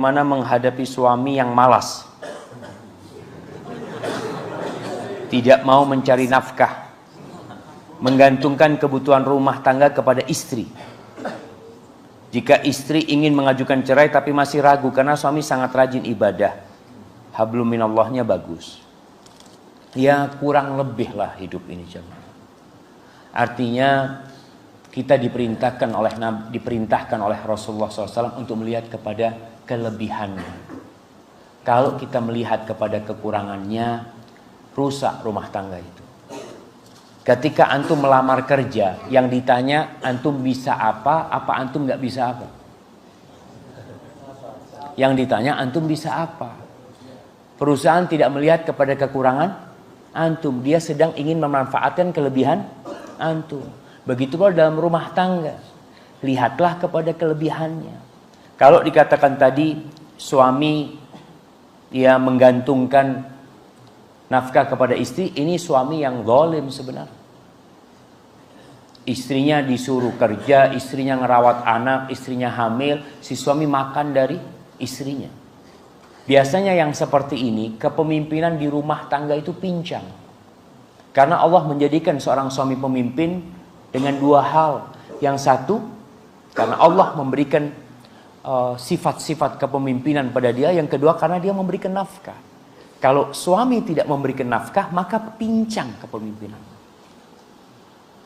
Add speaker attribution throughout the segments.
Speaker 1: Bagaimana menghadapi suami yang malas, tidak mau mencari nafkah, menggantungkan kebutuhan rumah tangga kepada istri. Jika istri ingin mengajukan cerai tapi masih ragu karena suami sangat rajin ibadah, hablum minallahnya bagus. Ya kurang lebih lah hidup ini jemaah. Artinya kita diperintahkan oleh Rasulullah SAW untuk melihat kepada kelebihannya. Kalau kita melihat kepada kekurangannya, rusak rumah tangga itu. Ketika antum melamar kerja, yang ditanya antum bisa apa antum nggak bisa apa? Yang ditanya antum bisa apa? Perusahaan tidak melihat kepada kekurangan antum, dia sedang ingin memanfaatkan kelebihan antum. Begitu pula dalam rumah tangga, lihatlah kepada kelebihannya. Kalau dikatakan tadi suami dia menggantungkan nafkah kepada istri, ini suami yang zalim sebenarnya. Istrinya disuruh kerja, istrinya ngerawat anak, istrinya hamil, si suami makan dari istrinya. Biasanya yang seperti ini, kepemimpinan di rumah tangga itu pincang. Karena Allah menjadikan seorang suami pemimpin dengan dua hal. Yang satu, karena Allah memberikan sifat-sifat kepemimpinan pada dia. Yang kedua, karena dia memberikan nafkah. Kalau suami tidak memberikan nafkah, maka pincang kepemimpinan.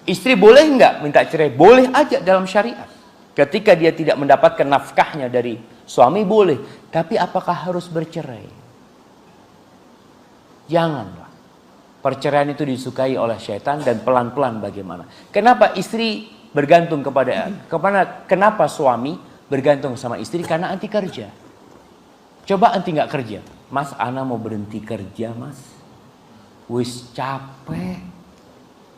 Speaker 1: Istri boleh nggak minta cerai? Boleh aja dalam syariat. Ketika dia tidak mendapatkan nafkahnya dari suami, boleh. Tapi apakah harus bercerai? Janganlah. Perceraian itu disukai oleh syaitan dan pelan-pelan bagaimana. Kenapa istri bergantung kenapa suami bergantung sama istri? Karena anti kerja. Coba anti nggak kerja. Mas, ana mau berhenti kerja, mas. Wis capek.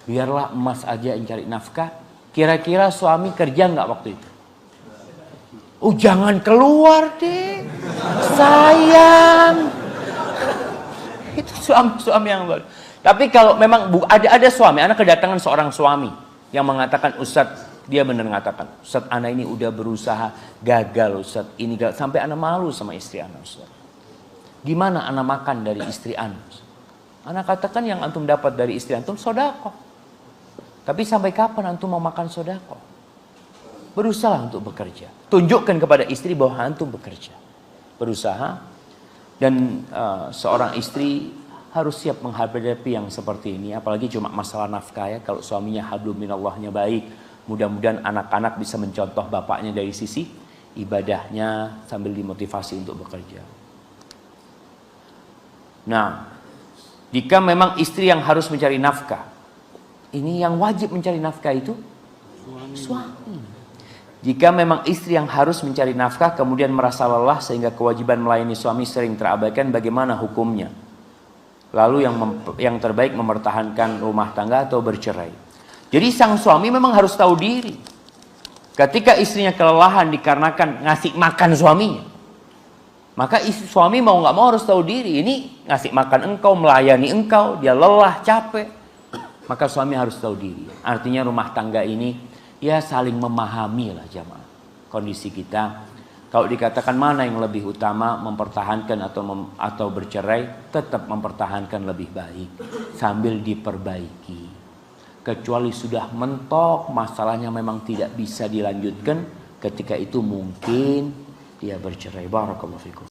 Speaker 1: Biarlah emas aja yang cari nafkah. Kira-kira suami kerja nggak waktu itu? Oh, jangan keluar deh. Sayang. Itu suami yang baru. Tapi kalau memang ada suami, anak kedatangan seorang suami yang mengatakan, Ustadz, dia benar mengatakan, Ustadz, anak ini udah berusaha gagal, Ustadz, ini gagal. Sampai anak malu sama istri anak, Ustadz. Gimana anak makan dari istri anak? Anak katakan yang antum dapat dari istri antum sodako. Tapi sampai kapan antum mau makan sodako? Berusaha untuk bekerja. Tunjukkan kepada istri bahwa antum bekerja. Berusaha. Dan seorang istri harus siap menghadapi yang seperti ini. Apalagi cuma masalah nafkah ya. Kalau suaminya hablum minallahnya baik, mudah-mudahan anak-anak bisa mencontoh bapaknya dari sisi ibadahnya sambil dimotivasi untuk bekerja. Nah, jika memang istri yang harus mencari nafkah, ini yang wajib mencari nafkah itu suami. Jika memang istri yang harus mencari nafkah kemudian merasa lelah sehingga kewajiban melayani suami sering terabaikan, bagaimana hukumnya? Lalu yang terbaik mempertahankan rumah tangga atau bercerai. Jadi sang suami memang harus tahu diri. Ketika istrinya kelelahan dikarenakan ngasih makan suaminya, maka suami mau nggak mau harus tahu diri. Ini ngasih makan engkau, melayani engkau, dia lelah, capek. Maka suami harus tahu diri. Artinya rumah tangga ini ya saling memahami lah jamaah kondisi kita. Kalau dikatakan mana yang lebih utama, mempertahankan atau bercerai, tetap mempertahankan lebih baik sambil diperbaiki. Kecuali sudah mentok, masalahnya memang tidak bisa dilanjutkan, ketika itu mungkin dia bercerai. Barakallahu fikum.